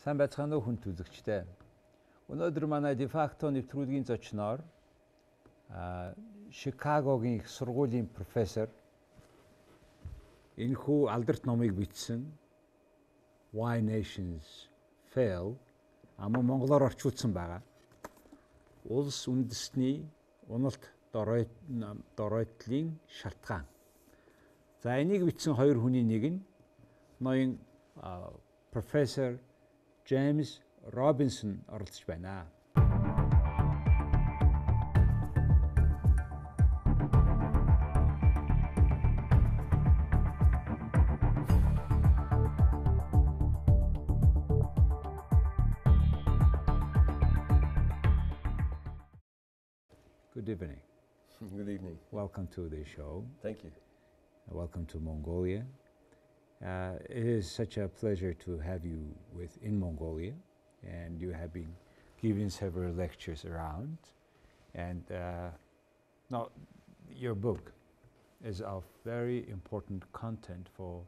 Сайн байцгаана уу хүнд үзэгчтэй. Өнөөдөр манай de facto нэвтрүүлгийн зочноор Чикагогийн Их Сургуулийн профессор энэхүү алдарт номыг бичсэн Why Nations Fail монголоор орчуулсан байгаа. Улс үндэсний уналт доройтлын шалтгаан. За энийг бичсэн хоёр хүний нэг нь ноён профессор Жеймс Робинсон оролцож байна. Good evening. Good evening. Welcome to the show. Thank you. Welcome to Mongolia. It is such a pleasure to have you in Mongolia, and you have been giving several lectures around. And now, your book is of very important content for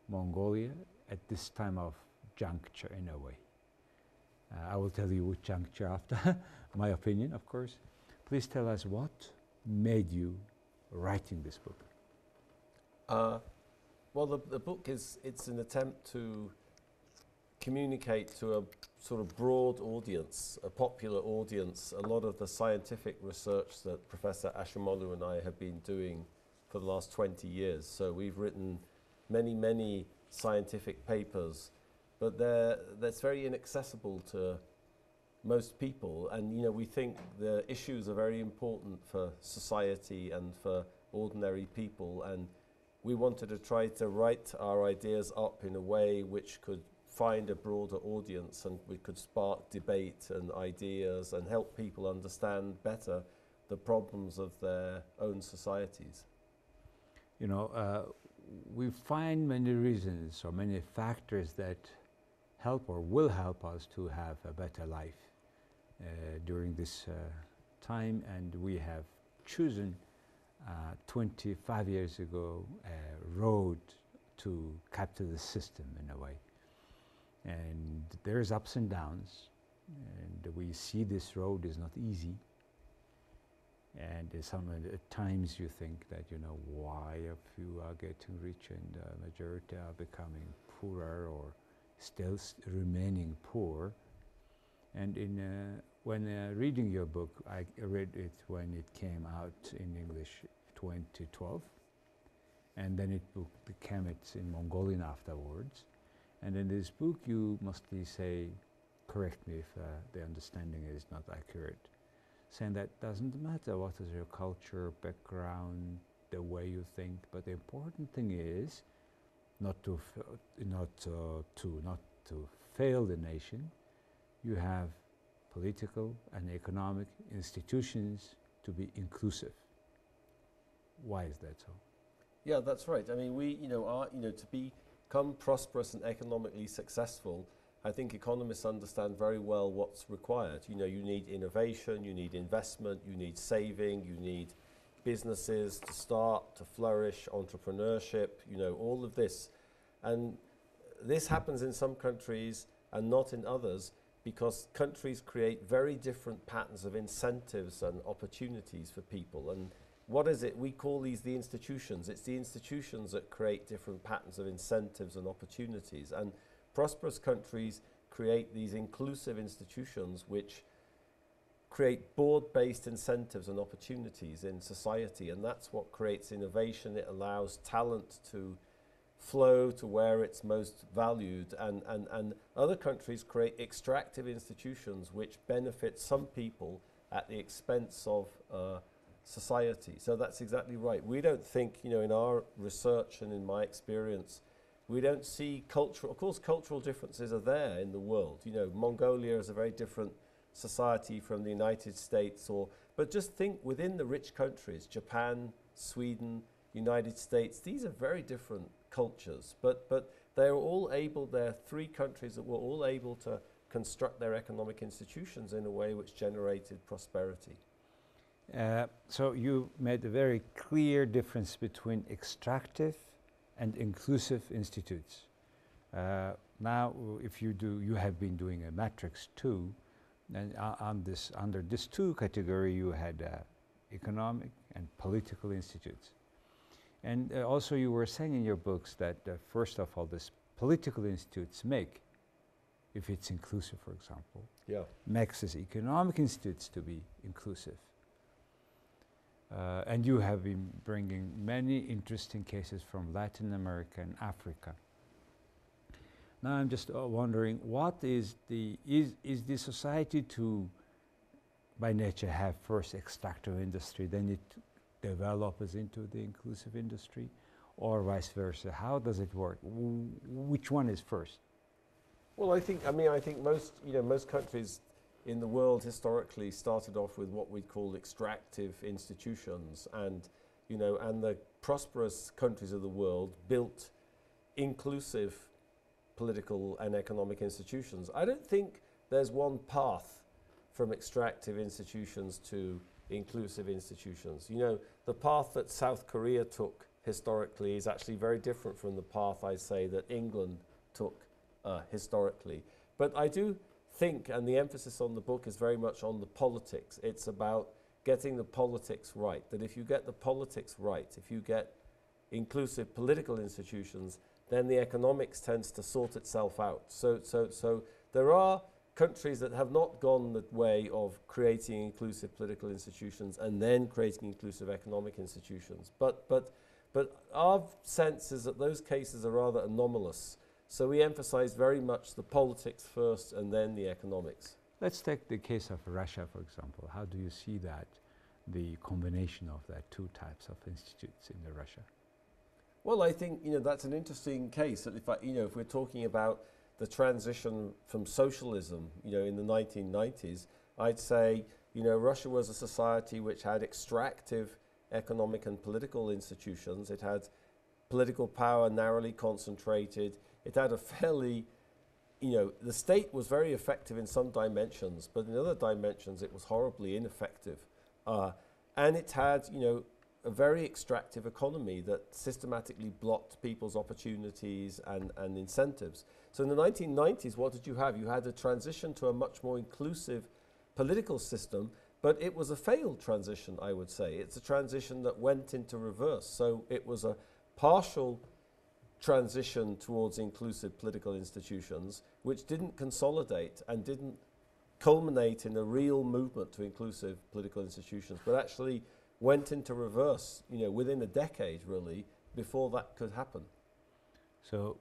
Mongolia at this time of juncture, in a way. I will tell you which juncture after my opinion, of course. Please tell us what made you writing this book. Well, the book it's an attempt to communicate to a sort of broad audience, a popular audience, a lot of the scientific research that Professor Ashimolu and I have been doing for the last 20 years. So we've written many scientific papers, but that's very inaccessible to most people. And we think the issues are very important for society and for ordinary people, and we wanted to try to write our ideas up in a way which could find a broader audience, and we could spark debate and ideas and help people understand better the problems of their own societies. We find many reasons or many factors that help or will help us to have a better life during this time, and we have chosen 25 years ago a road to capture the system in a way. And there's ups and downs, and we see this road is not easy. And at times you think that, why a few are getting rich and the majority are becoming poorer or still remaining poor. And when reading your book, I read it when it came out in English 2012, and then it became in Mongolian afterwards. And in this book you mostly say, correct me if the understanding is not accurate, saying that doesn't matter what is your culture, background, the way you think, but the important thing is not to fail the nation. You have political and economic institutions to be inclusive. Why is that so? Yeah, that's right. I mean, to become prosperous and economically successful, I think economists understand very well what's required. You need innovation, you need investment, you need saving, you need businesses to start, to flourish, entrepreneurship, all of this. And this happens in some countries and not in others, because countries create very different patterns of incentives and opportunities for people. And what is it? We call these the institutions. It's the institutions that create different patterns of incentives and opportunities. And prosperous countries create these inclusive institutions which create broad-based incentives and opportunities in society. And that's what creates innovation. It allows talent to flow to where it's most valued, and other countries create extractive institutions which benefit some people at the expense of society. So that's exactly right. We don't think, in our research and in my experience, we don't see cultural, of course cultural differences are there in the world. Mongolia is a very different society from the United States, but just think within the rich countries, Japan, Sweden, United States, these are very different cultures, but they're three countries that were all able to construct their economic institutions in a way which generated prosperity. So you made a very clear difference between extractive and inclusive institutes. now if you do, you have been doing a matrix 2, and under this 2 category you had economic and political institutes. And also you were saying in your books that first of all, this political institutes make, if it's inclusive, for example, makes these economic institutes to be inclusive. And you have been bringing many interesting cases from Latin America and Africa. Now I'm just wondering, what is the society to, by nature, have first extractive industry, then it develops into the inclusive industry, or vice versa? How does it work? Which one is first? Well, I think most countries in the world historically started off with what we call extractive institutions, and the prosperous countries of the world built inclusive political and economic institutions. I don't think there's one path from extractive institutions to inclusive institutions. The path that South Korea took historically is actually very different from the path, I say, that England took historically. But I do think, and the emphasis on the book is very much on the politics. It's about getting the politics right, that if you get the politics right, if you get inclusive political institutions, then the economics tends to sort itself out. So there are countries that have not gone the way of creating inclusive political institutions and then creating inclusive economic institutions. But our sense is that those cases are rather anomalous. So we emphasize very much the politics first and then the economics. Let's take the case of Russia, for example. How do you see that, the combination of that 2 types of institutes in Russia? Well, I think that's an interesting case. If we're talking about the transition from socialism, in the 1990s, I'd say Russia was a society which had extractive economic and political institutions. It had political power narrowly concentrated. It had a fairly, the state was very effective in some dimensions, but in other dimensions it was horribly ineffective. And it had, a very extractive economy that systematically blocked people's opportunities and incentives. So in the 1990s, what did you have? You had a transition to a much more inclusive political system, but it was a failed transition, I would say. It's a transition that went into reverse. So it was a partial transition towards inclusive political institutions, which didn't consolidate and didn't culminate in a real movement to inclusive political institutions, but actually went into reverse, within a decade, really, before that could happen. So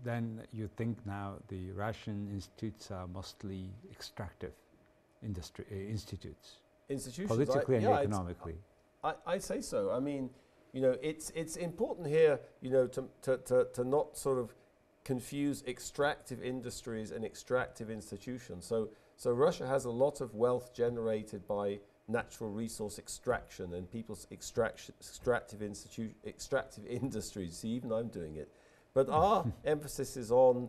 then you think now the Russian institutes are mostly extractive institutes? Institutions, politically and economically. I'd say so. I mean, it's important here, to not sort of confuse extractive industries and extractive institutions. So Russia has a lot of wealth generated by natural resource extraction and people's extractive industries. See, even I'm doing it. But our emphasis is on,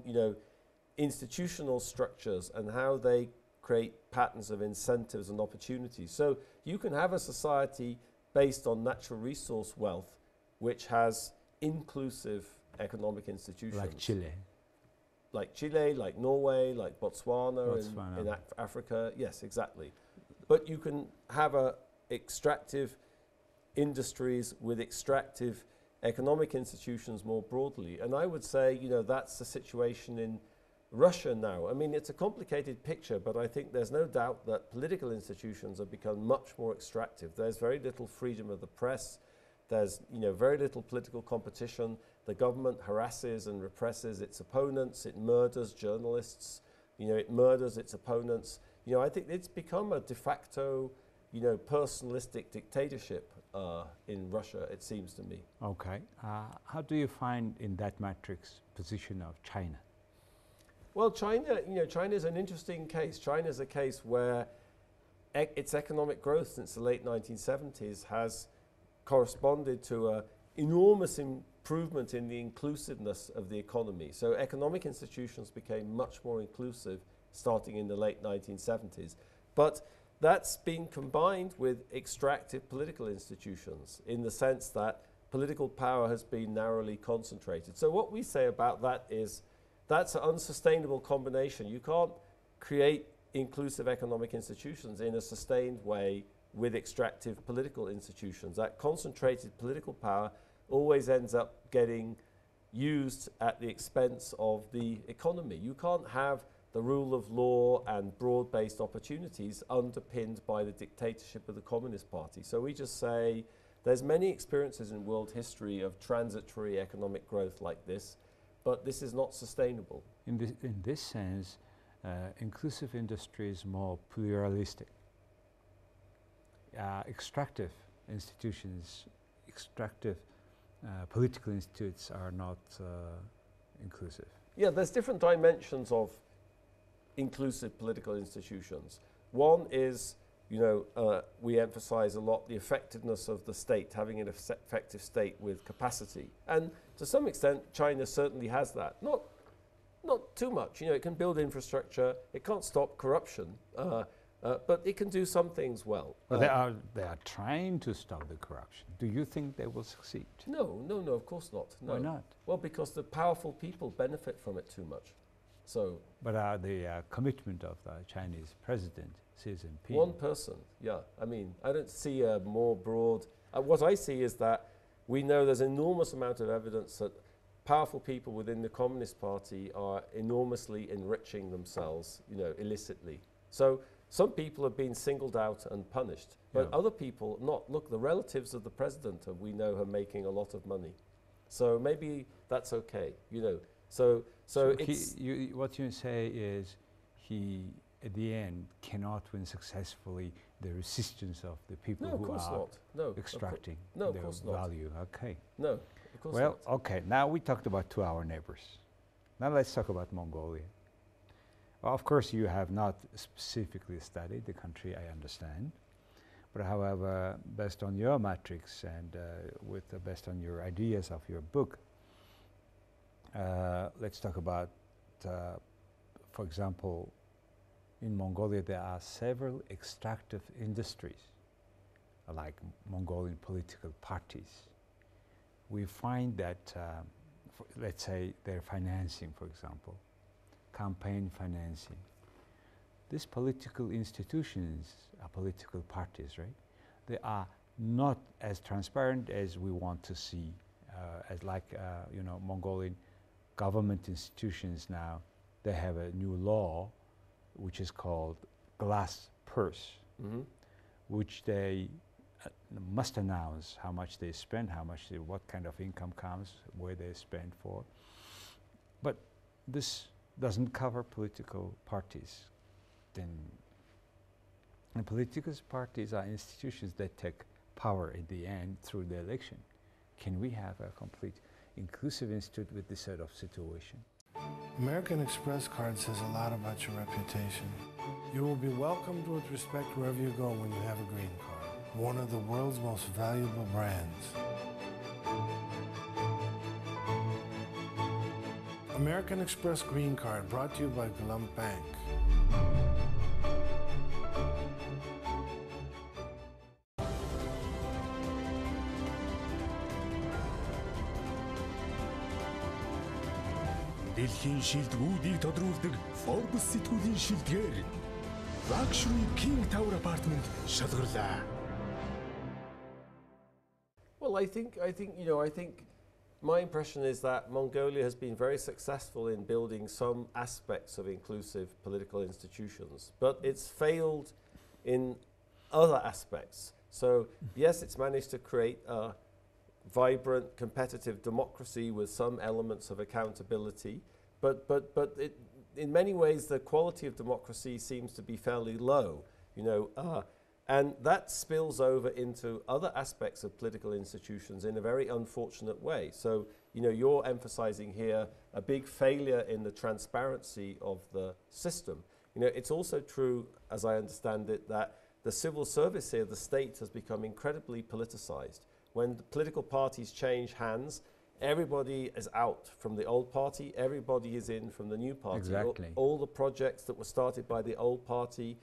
institutional structures and how they create patterns of incentives and opportunities. So you can have a society based on natural resource wealth which has inclusive economic institutions. Like Chile. Like Chile, like Norway, like Botswana. In Africa. Yes, exactly. But you can have extractive industries with extractive economic institutions more broadly. And I would say, that's the situation in Russia now. I mean, it's a complicated picture, but I think there's no doubt that political institutions have become much more extractive. There's very little freedom of the press. There's, very little political competition. The government harasses and represses its opponents. It murders journalists. It murders its opponents. I think it's become a de facto, personalistic dictatorship in Russia, it seems to me. Okay. How do you find in that matrix position of China? Well, China is an interesting case. China is a case where its economic growth since the late 1970s has corresponded to an enormous improvement in the inclusiveness of the economy. So economic institutions became much more inclusive starting in the late 1970s. But that's been combined with extractive political institutions in the sense that political power has been narrowly concentrated. So what we say about that is that's an unsustainable combination. You can't create inclusive economic institutions in a sustained way with extractive political institutions. That concentrated political power always ends up getting used at the expense of the economy. You can't have the rule of law and broad-based opportunities underpinned by the dictatorship of the Communist Party. So we just say there's many experiences in world history of transitory economic growth like this, but this is not sustainable. In this sense, inclusive industry is more pluralistic. Extractive institutions, extractive political institutes are not inclusive. Yeah, there's different dimensions of inclusive political institutions. One is, we emphasize a lot the effectiveness of the state, having an effective state with capacity. And to some extent, China certainly has that. Not too much. It can build infrastructure, it can't stop corruption, but it can do some things well. Well, they are trying to stop the corruption. Do you think they will succeed? No, of course not. No. Why not? Well, because the powerful people benefit from it too much. So, but the commitment of the Chinese president, Xi Jinping. One person, yeah. I mean, I don't see a more broad. What I see is that we know there's an enormous amount of evidence that powerful people within the Communist Party are enormously enriching themselves, illicitly. So some people have been singled out and punished, but other people not. Look, the relatives of the president, we know, are making a lot of money. So maybe that's okay, So it's what you say is he, at the end, cannot win successfully the resistance of the people who are extracting their value. Okay. No, of course not. Well, okay. Now we talked about our neighbors. Now let's talk about Mongolia. Well, of course, you have not specifically studied the country, I understand. But however, based on your matrix and based on your ideas of your book, let's talk about, for example, in Mongolia there are several extractive industries, like Mongolian political parties. We find that, let's say, their financing, for example, campaign financing. These political institutions are political parties, right? They are not as transparent as we want to see, Mongolian government institutions now, they have a new law which is called glass purse, which they must announce how much they spend, what kind of income comes, where they spend for. But this doesn't cover political parties. Then political parties are institutions that take power at the end through the election. Can we have a complete inclusive institute with this sort of situation? American Express card says a lot about your reputation. You will be welcomed with respect wherever you go when you have a green card. One of the world's most valuable brands. American Express Green Card, brought to you by Glum Bank. Дэлхийн шилдэгүүдийг тодруулдаг Forbes сэтгүүлийн шилдгээр Luxury King Tower Apartment шалгарлаа. Well, I think my impression is that Mongolia has been very successful in building some aspects of inclusive political institutions, but it's failed in other aspects. So yes, it's managed to create a vibrant, competitive democracy with some elements of accountability, but in many ways the quality of democracy seems to be fairly low, and that spills over into other aspects of political institutions in a very unfortunate way. So, you're emphasizing here a big failure in the transparency of the system. It's also true, as I understand it, that the civil service here, the state, has become incredibly politicized. When the political parties change hands, everybody is out from the old party, everybody is in from the new party. Exactly. All the projects that were started by the old party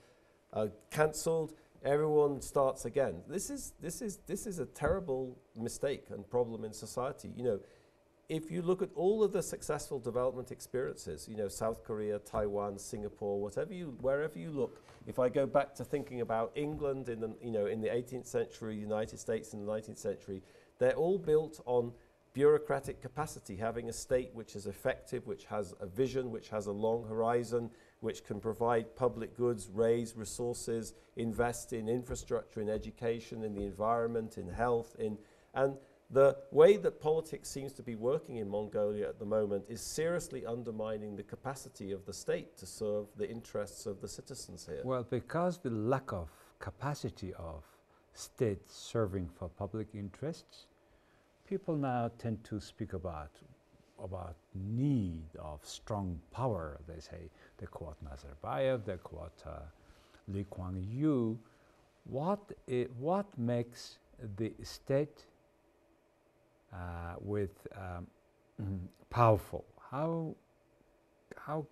are cancelled. Everyone starts again. This is a terrible mistake and problem in society. if you look at all of the successful development experiences, you know, South Korea, Taiwan, Singapore, wherever you look, if I go back to thinking about England in the, you know, in the 18th century, United States in the 19th century, they're all built on bureaucratic capacity, having a state which is effective, which has a vision, which has a long horizon, which can provide public goods, raise resources, invest in infrastructure, in education, in the environment, in health, and the way that politics seems to be working in Mongolia at the moment is seriously undermining the capacity of the state to serve the interests of the citizens here. Well, because the lack of capacity of state serving for public interests, people now tend to speak about need of strong power. They say, they quote Nazarbayev, they quote Lee Kuan Yew. What makes the state powerful? How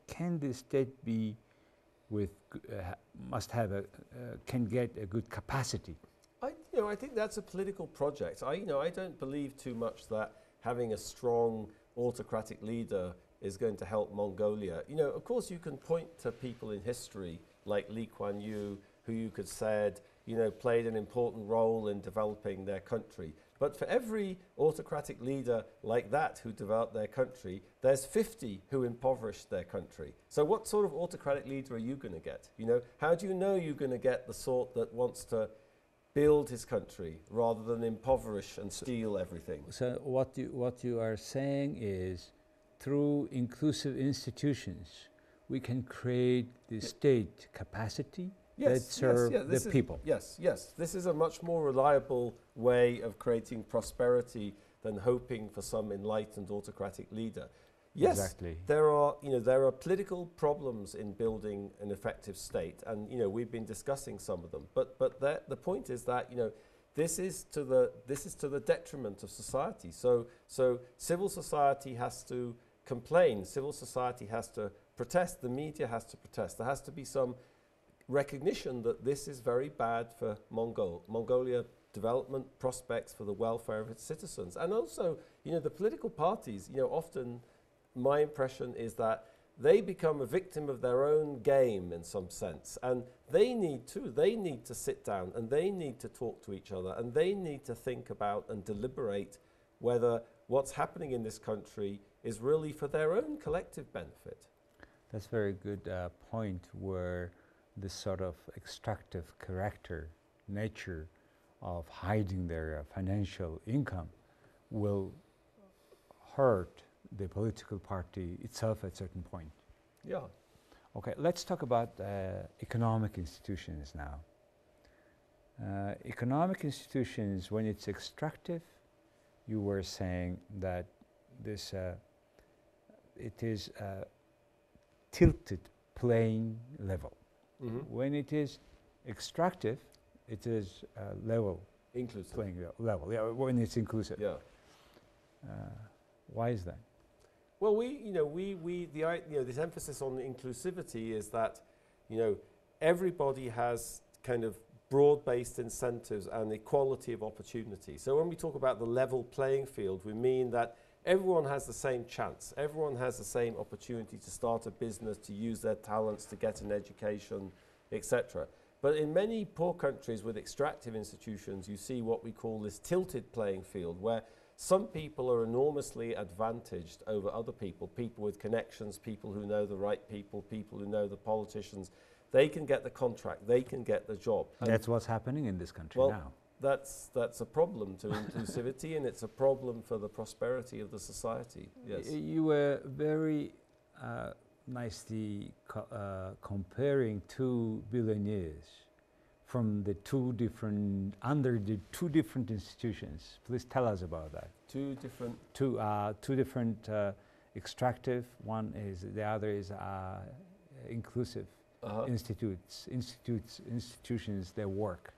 can the state be with can get a good capacity? I think that's a political project. I don't believe too much that having a strong autocratic leader is going to help Mongolia. You know, of course, you can point to people in history like Lee Kuan Yew, who you could say, you know, played an important role in developing their country. But for every autocratic leader like that who developed their country, there's 50 who impoverished their country. So what sort of autocratic leader are you going to get? You know, how do you know you're going to get the sort that wants to build his country rather than impoverish and steal everything? So what you are saying is, through inclusive institutions, we can create the state capacity that serve the people. Yes. This is a much more reliable way of creating prosperity than hoping for some enlightened autocratic leader. Yes, exactly. There are political problems in building an effective state, and we've been discussing some of them. But the point is that this is to the detriment of society. So civil society has to complain. Civil society has to protest. The media has to protest. There has to be some recognition that this is very bad for Mongolia development prospects, for the welfare of its citizens. And also, the political parties, often my impression is that they become a victim of their own game in some sense. And they need to sit down and they need to talk to each other and they need to think about and deliberate whether what's happening in this country is really for their own collective benefit. That's a very good point, where this sort of extractive nature of hiding their financial income will hurt the political party itself at a certain point. Yeah. Okay, let's talk about economic institutions now. Economic institutions, when it's extractive, you were saying that this it is a tilted playing level. Mm-hmm. When it is extractive, it is level. Inclusive. Playing level. Yeah, when it's inclusive. Yeah. Why is that? Well, this emphasis on inclusivity is that, everybody has kind of broad-based incentives and equality of opportunity. So when we talk about the level playing field, we mean that everyone has the same chance. Everyone has the same opportunity to start a business, to use their talents, to get an education, etc. But in many poor countries with extractive institutions, you see what we call this tilted playing field, where some people are enormously advantaged over other people, people with connections, people who know the right people, people who know the politicians. They can get the contract, they can get the job. That's what's happening in this country now. That's a problem to inclusivity, and it's a problem for the prosperity of the society. Yes. You were very nicely comparing two billionaires from the two different institutions. Please tell us about that. Two different extractive. The other is inclusive institutions that work.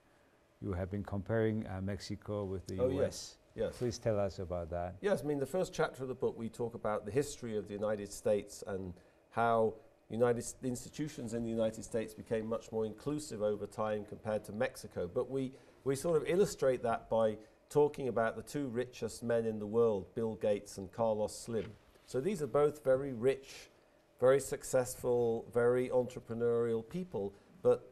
You have been comparing Mexico with the US. Yes. Please tell us about that. Yes, I mean, the first chapter of the book, we talk about the history of the United States and how institutions in the United States became much more inclusive over time compared to Mexico. But we sort of illustrate that by talking about the two richest men in the world, Bill Gates and Carlos Slim. So these are both very rich, very successful, very entrepreneurial people, but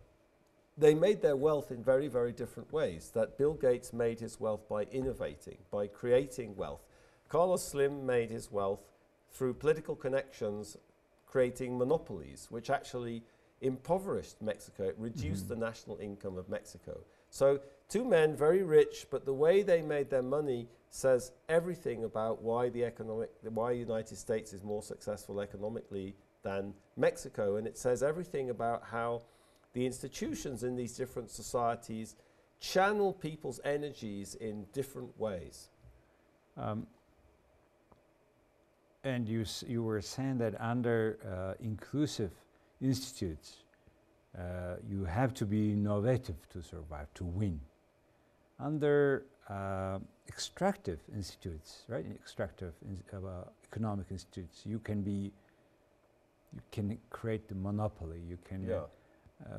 they made their wealth in very, very different ways. That Bill Gates made his wealth by innovating, by creating wealth. Carlos Slim made his wealth through political connections, creating monopolies, which actually impoverished Mexico. It reduced the national income of Mexico. So two men, very rich, but the way they made their money says everything about why why United States is more successful economically than Mexico, and it says everything about how the institutions in these different societies channel people's energies in different ways. And you were saying that under inclusive institutes, you have to be innovative to survive, to win. Under extractive institutes, right? Extractive economic institutes, you can create the monopoly. You can. Yeah.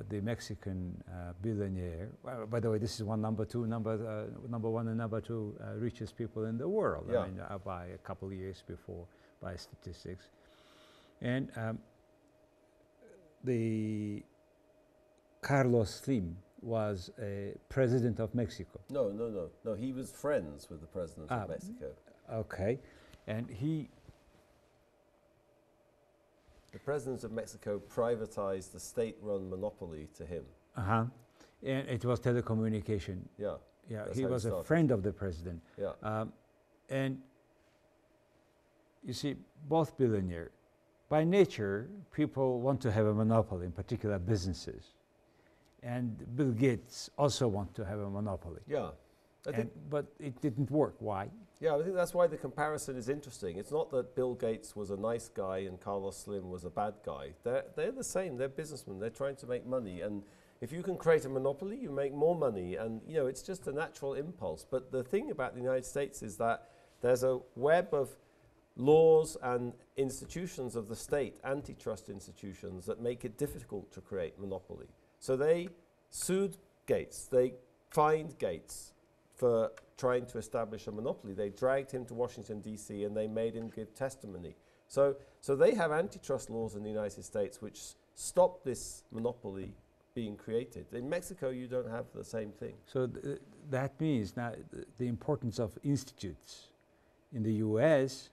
The Mexican billionaire. By the way, this is number one and number two richest people in the world. Yeah. I mean, by a couple of years before, by statistics, and the Carlos Slim was a president of Mexico. No. He was friends with the president of Mexico. Okay, and the president of Mexico privatized the state-run monopoly to him. and it was telecommunication. Yeah. Yeah, That's he how it was a started. friend of the president. Yeah. And you see, both billionaire, by nature, people want to have a monopoly, in particular businesses. And Bill Gates also want to have a monopoly. Yeah. But it didn't work. Why? Yeah, I think that's why the comparison is interesting. It's not that Bill Gates was a nice guy and Carlos Slim was a bad guy. They're the same. They're businessmen. They're trying to make money. And if you can create a monopoly, you make more money. And, you know, it's just a natural impulse. But the thing about the United States is that there's a web of laws and institutions of the state, antitrust institutions, that make it difficult to create monopoly. So they sued Gates. They fined Gates for trying to establish a monopoly. They dragged him to Washington, D.C., and they made him give testimony. So they have antitrust laws in the United States which stop this monopoly being created. In Mexico, you don't have the same thing. So that means now the importance of institutes. In the U.S.,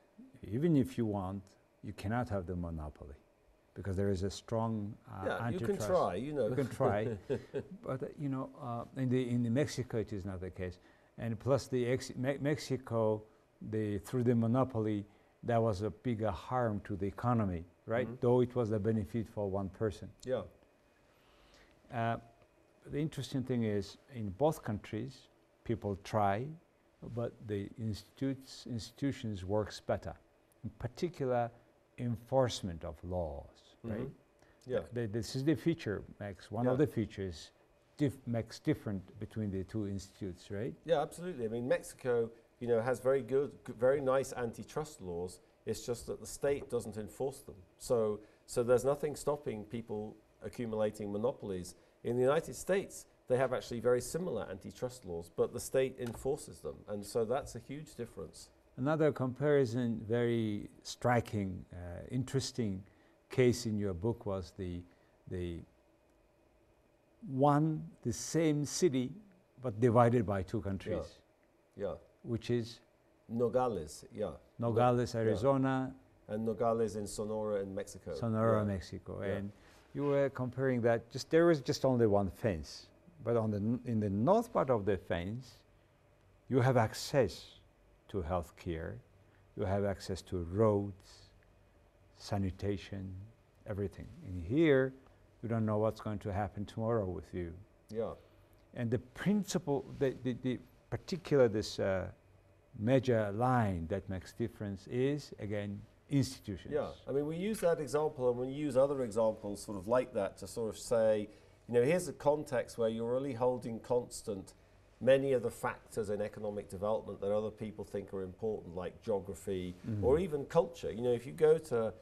even if you want, you cannot have the monopoly because there is a strong antitrust. You can try, you know. You can try, but in Mexico it is not the case. And plus Mexico, through the monopoly, that was a bigger harm to the economy, right? Though it was a benefit for one person. Yeah. The interesting thing is, in both countries, people try, but the institutions works better. In particular, enforcement of laws, right? Yeah. This is the feature, Max. One of the features makes different between the two institutes, right? Yeah, absolutely. I mean, Mexico, you know, has very good, very nice antitrust laws. It's just that the state doesn't enforce them. So there's nothing stopping people accumulating monopolies. In the United States, they have actually very similar antitrust laws, but the state enforces them. And so that's a huge difference. Another comparison, very striking, interesting case in your book was the same city, but divided by two countries. Yeah. Which is? Nogales, yeah. Nogales, Arizona. Yeah. And Nogales in Sonora in Mexico. Sonora, Mexico. Yeah. And you were comparing that, there was just only one fence. But in the north part of the fence, you have access to health care, you have access to roads, sanitation, everything. In here, you don't know what's going to happen tomorrow with you. Yeah. And the principle, the particular, this major line that makes difference is, again, institutions. Yeah, I mean, we use that example and we use other examples sort of like that to sort of say, you know, here's a context where you're really holding constant many of the factors in economic development that other people think are important, like geography or even culture. You know, if you go to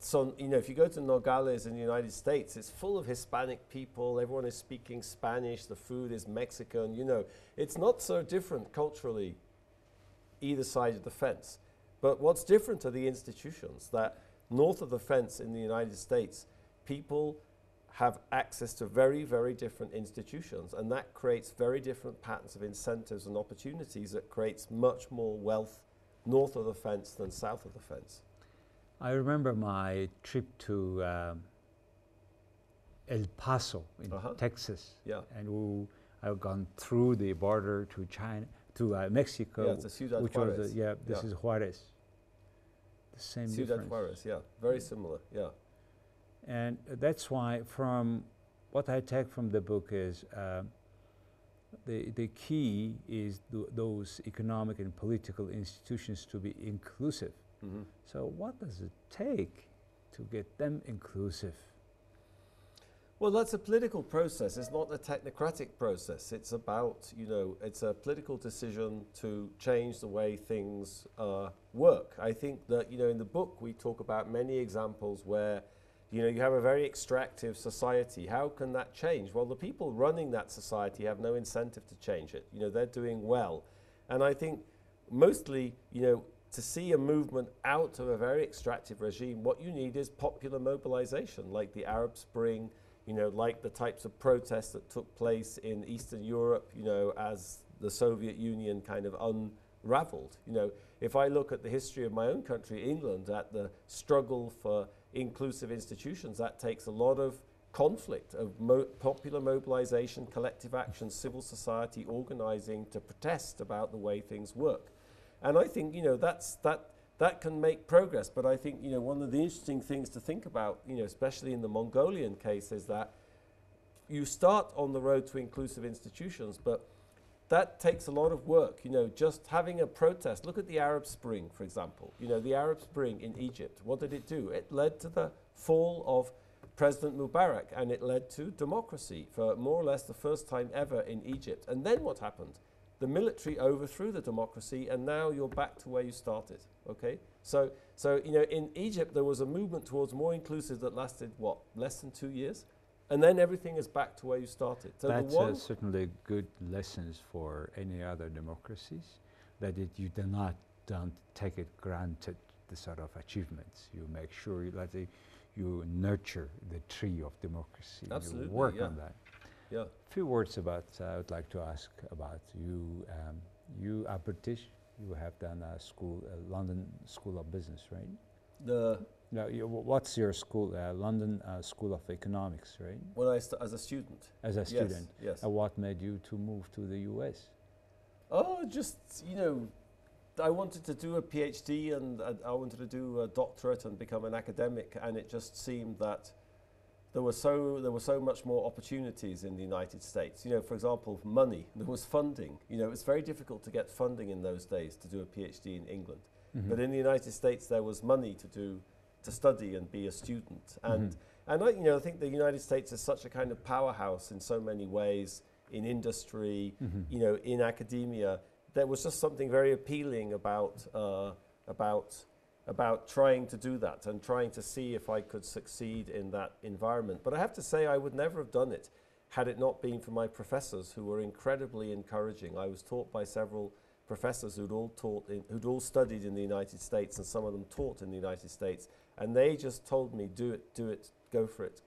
so, you know, if you go to Nogales in the United States, it's full of Hispanic people. Everyone is speaking Spanish. The food is Mexican. You know, it's not so different culturally, either side of the fence. But what's different are the institutions. That north of the fence in the United States, people have access to very, very different institutions, and that creates very different patterns of incentives and opportunities that creates much more wealth north of the fence than south of the fence. I remember my trip to El Paso in Texas, and I've gone through the border to China, to Mexico, to Ciudad which Juarez. was this is Juarez. The same Ciudad difference. Juarez, very similar, And that's why, from what I take from the book is the key is those economic and political institutions to be inclusive. So what does it take to get them inclusive? Well, that's a political process. It's not a technocratic process. It's about, you know, it's a political decision to change the way things work. I think that, you know, in the book we talk about many examples where, you know, you have a very extractive society. How can that change? Well, the people running that society have no incentive to change it. You know, they're doing well. And I think mostly, you know, to see a movement out of a very extractive regime, what you need is popular mobilization, like the Arab Spring, you know, like the types of protests that took place in Eastern Europe, you know, as the Soviet Union kind of unraveled. You know, if I look at the history of my own country, England, at the struggle for inclusive institutions, that takes a lot of conflict, of popular mobilization, collective action, civil society organizing to protest about the way things work. And I think, you know, that can make progress. But I think, you know, one of the interesting things to think about, you know, especially in the Mongolian case, is that you start on the road to inclusive institutions, but that takes a lot of work. You know, just having a protest. Look at the Arab Spring, for example. You know, the Arab Spring in Egypt, what did it do? It led to the fall of President Mubarak, and it led to democracy for more or less the first time ever in Egypt. And then what happened? The military overthrew the democracy, and now you're back to where you started, okay? So you know, in Egypt, there was a movement towards more inclusive that lasted, what, less than 2 years? And then everything is back to where you started. So that's certainly good lessons for any other democracies, that you don't take it granted, the sort of achievements. You make sure that you nurture the tree of democracy. Absolutely, you work on that. Yeah. A few words about, I would like to ask about you. You are British. You have done a school, London School of Business, right? No, what's your school? London School of Economics, right? When as a student. As a student. Yes. And what made you to move to the US? Oh, just, you know, I wanted to do a PhD, and I wanted to do a doctorate and become an academic, and it just seemed that there were so much more opportunities in the United States. You know, for example, money. There was funding. You know, it was very difficult to get funding in those days to do a PhD in England. But in the United States, there was money to study and be a student. And I think the United States is such a kind of powerhouse in so many ways, in industry, you know, in academia. There was just something very appealing about trying to do that and trying to see if I could succeed in that environment. But I have to say, I would never have done it had it not been for my professors, who were incredibly encouraging. I was taught by several professors who'd all studied in the United States, and some of them taught in the United States, and they just told me, do it, go for it.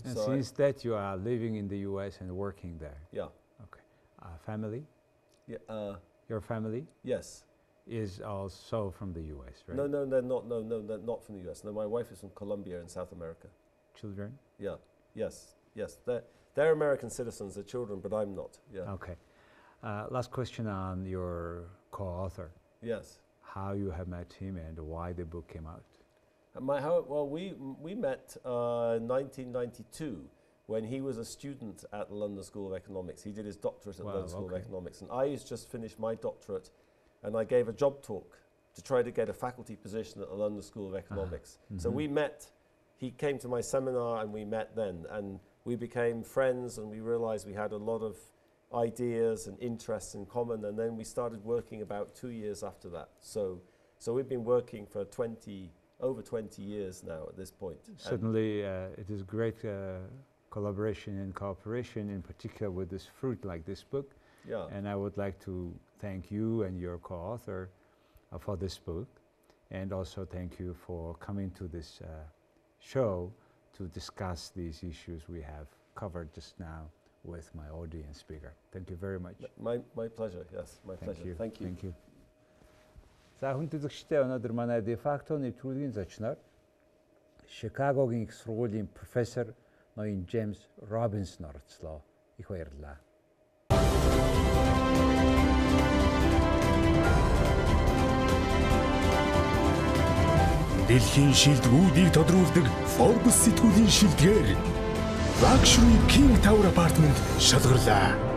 And so since that you are living in the US and working there? Yeah. Okay. Family? Yeah. Your family? Yes. Is also from the US, right? No, they're not. No, they're not from the US. No, my wife is from Colombia in South America. Children? Yeah. Yes. They're American citizens, they're children, but I'm not. Yeah. Okay. Last question on your co-author. Yes. How you have met him and why the book came out? We met in 1992 when he was a student at the London School of Economics. He did his doctorate at the London School of Economics, and I just finished my doctorate, and I gave a job talk to try to get a faculty position at the London School of Economics. So we met. He came to my seminar, and we met then, and we became friends, and we realized we had a lot of ideas and interests in common, and then we started working about 2 years after that. So we've been working for 20 over 20 years now at this point. Certainly, it is great collaboration and cooperation, in particular with this fruit like this book. Yeah. And I would like to thank you and your co-author for this book, and also thank you for coming to this show to discuss these issues we have covered just now with my audience speaker. Thank you very much. My pleasure, yes, my pleasure. Thank you. Thank you. За хүн төлөгчтэй өнөөдөр манай de facto нэвтрүүлгийн зочноор Чикагогийн их сургуулийн профессор ноён Жеймс Робинсон оролцлоо. Их баярлалаа. Дэлхийн шилдэгүүдийг тодруулдаг Forbes сэтгүүлийн шилдгээр багш King Tower апартмент шалгарлаа.